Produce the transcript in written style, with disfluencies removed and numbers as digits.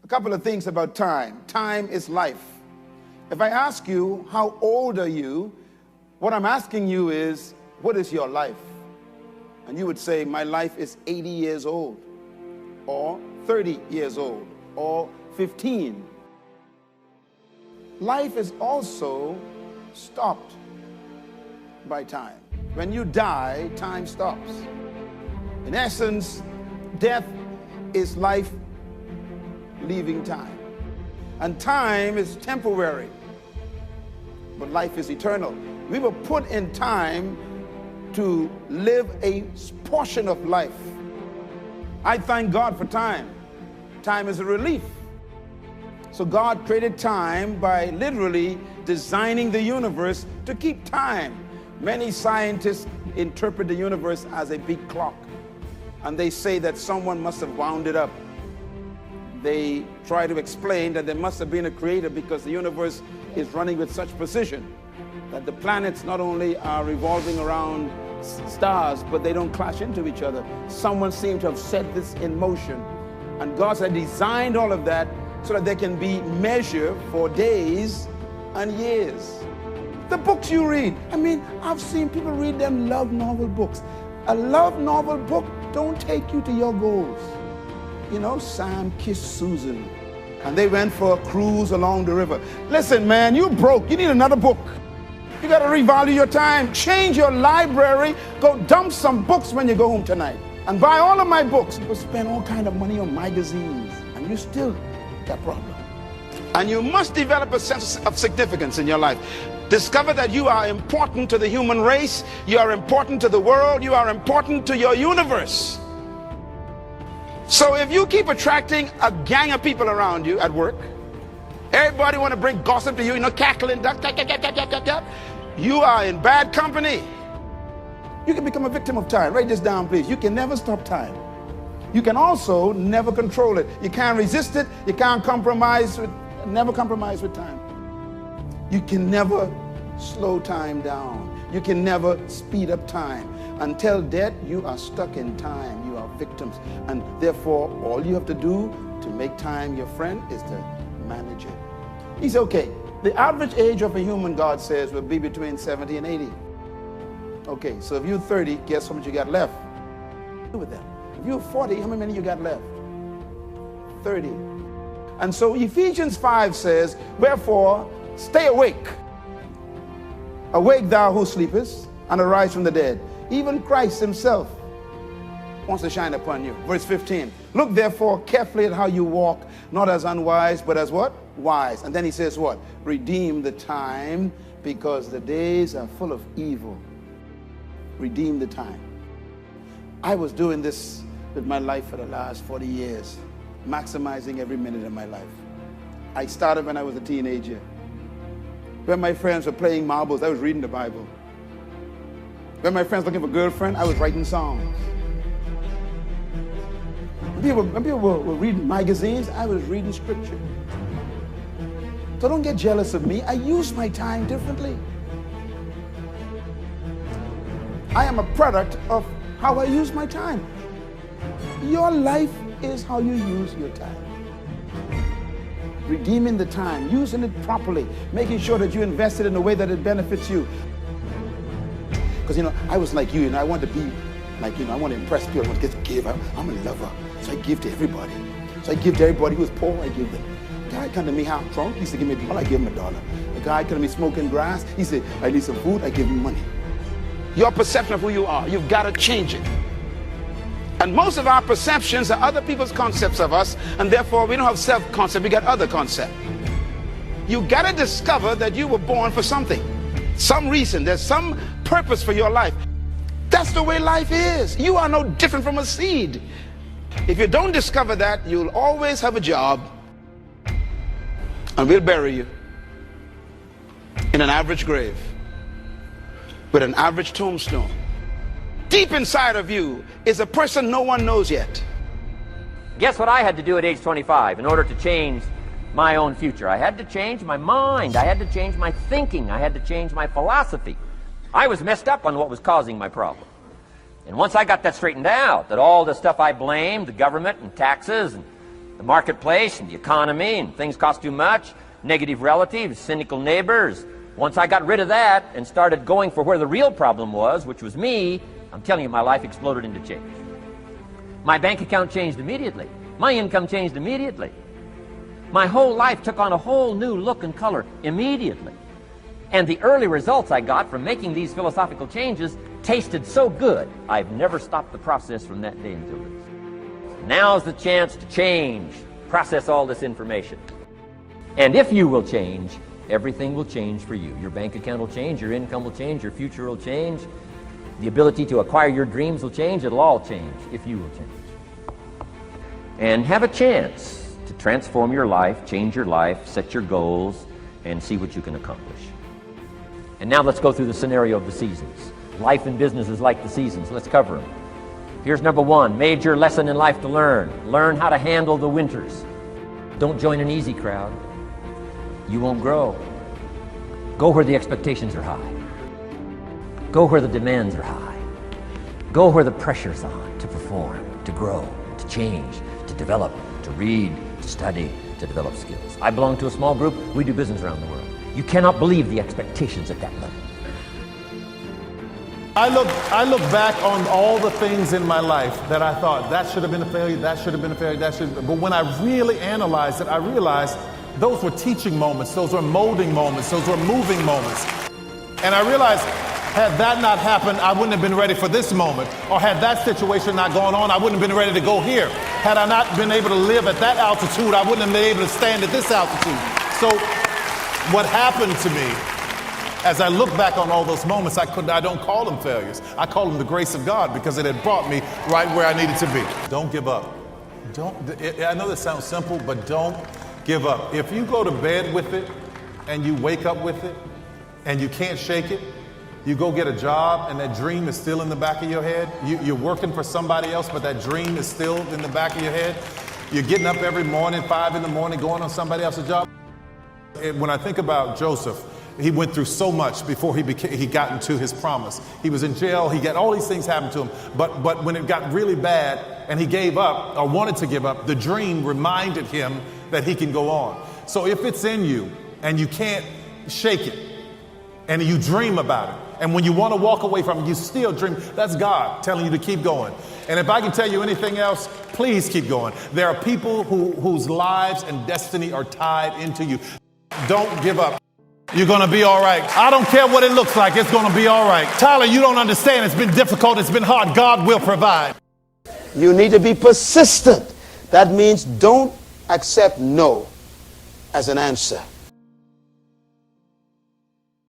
A couple of things about time. Time is life. If I ask you, how old are you? What I'm asking you is, what is your life? And you would say, my life is 80 years old, or 30 years old, or 15. Life is also stopped by time. When you die, time stops. In essence, death is life leaving time. And time is temporary, but life is eternal. We were put in time to live a portion of life. I thank God for time. Time is a relief. So God created time by literally designing the universe to keep time. Many scientists interpret the universe as a big clock, and they say that someone must have wound it up. They try to explain that there must have been a creator because the universe is running with such precision that the planets not only are revolving around stars, but they don't clash into each other. Someone seemed to have set this in motion, and God had designed all of that so that they can be measured for days and years. The books you read, I mean, I've seen people read them love novel books. A love novel book don't take you to your goals. You know, Sam kissed Susan, and they went for a cruise along the river. Listen, man, you broke. You need another book. You got to revalue your time. Change your library. Go dump some books when you go home tonight. And buy all of my books. People spend all kind of money on magazines, and you still got a problem. And you must develop a sense of significance in your life. Discover that you are important to the human race. You are important to the world. You are important to your universe. So if you keep attracting a gang of people around you at work, everybody want to bring gossip to you, you know, cackling, you are in bad company. You can become a victim of time. Write this down, please. You can never stop time. You can also never control it. You can't resist it. You can't never compromise with time. You can never slow time down. You can never speed up time. Until death, you are stuck in time. You are victims. And therefore, all you have to do to make time your friend is to manage it. He said, okay, the average age of a human, God says, will be between 70 and 80. Okay, so if you're 30, guess how much you got left? Do with that. If you're 40, how many you got left? 30. And so Ephesians 5 says, wherefore, stay awake. Awake thou who sleepest, and arise from the dead. Even Christ himself wants to shine upon you. Verse 15. Look therefore carefully at how you walk, not as unwise, but as what? Wise. And then he says what? Redeem the time, because the days are full of evil. Redeem the time. I was doing this with my life for the last 40 years, maximizing every minute of my life. I started when I was a teenager. When my friends were playing marbles, I was reading the Bible. When my friends were looking for a girlfriend, I was writing songs. When people were reading magazines, I was reading scripture. So don't get jealous of me. I use my time differently. I am a product of how I use my time. Your life is how you use your time. Redeeming the time, using it properly, making sure that you invest it in a way that it benefits you. Because, you know, I was like you, and I wanted to be like, you know, I want to impress people. I want to get to give. I'm a lover, so I give to everybody. So I give to everybody who is poor, I give them. A guy come to me half drunk, he said, give me $1, I give him $1. A guy come to me smoking grass, he said, I need some food, I give him money. Your perception of who you are, you've got to change it. And most of our perceptions are other people's concepts of us, and therefore we don't have self-concept, we got other concept. You got to discover that you were born for something, some reason, there's some purpose for your life. That's the way life is. You are no different from a seed. If you don't discover that, you'll always have a job, and we'll bury you in an average grave with an average tombstone. Deep inside of you is a person no one knows yet. Guess what I had to do at age 25 in order to change my own future? I had to change my mind. I had to change my thinking. I had to change my philosophy. I was messed up on what was causing my problem. And once I got that straightened out, that all the stuff I blamed, the government and taxes and the marketplace and the economy, and things cost too much, negative relatives, cynical neighbors. Once I got rid of that and started going for where the real problem was, which was me, I'm telling you, my life exploded into change. My bank account changed immediately. My income changed immediately. My whole life took on a whole new look and color immediately. And the early results I got from making these philosophical changes tasted so good, I've never stopped the process from that day until this. Now's the chance to change, process all this information. And if you will change, everything will change for you. Your bank account will change, your income will change, your future will change, the ability to acquire your dreams will change. It'll all change if you will change. And have a chance to transform your life, change your life, set your goals, and see what you can accomplish. And now let's go through the scenario of the seasons. Life and business is like the seasons. Let's cover them. Here's number one, major lesson in life to learn. Learn how to handle the winters. Don't join an easy crowd. You won't grow. Go where the expectations are high. Go where the demands are high. Go where the pressure's on to perform, to grow, to change, to develop, to read, to study, to develop skills. I belong to a small group. We do business around the world. You cannot believe the expectations at that level. I look back on all the things in my life that I thought, that should have been a failure, that should have been a failure, that should have been. But when I really analyzed it, I realized those were teaching moments, those were molding moments, those were moving moments. And I realized, had that not happened, I wouldn't have been ready for this moment. Or had that situation not gone on, I wouldn't have been ready to go here. Had I not been able to live at that altitude, I wouldn't have been able to stand at this altitude. So what happened to me, as I look back on all those moments, I don't call them failures. I call them the grace of God, because it had brought me right where I needed to be. Don't give up. I know this sounds simple, but don't give up. If you go to bed with it and you wake up with it and you can't shake it, you go get a job and that dream is still in the back of your head. You're working for somebody else, but that dream is still in the back of your head. You're getting up every morning, 5 in the morning, going on somebody else's job. When I think about Joseph, he went through so much before he got into his promise. He was in jail. He got all these things happen to him. But when it got really bad and he gave up or wanted to give up, the dream reminded him that he can go on. So if it's in you and you can't shake it and you dream about it, and when you want to walk away from it, you still dream, that's God telling you to keep going. And if I can tell you anything else, please keep going. There are people whose lives and destiny are tied into you. Don't give up. You're going to be all right. I don't care what it looks like. It's going to be all right. Tyler, you don't understand. It's been difficult. It's been hard. God will provide. You need to be persistent. That means don't accept no as an answer.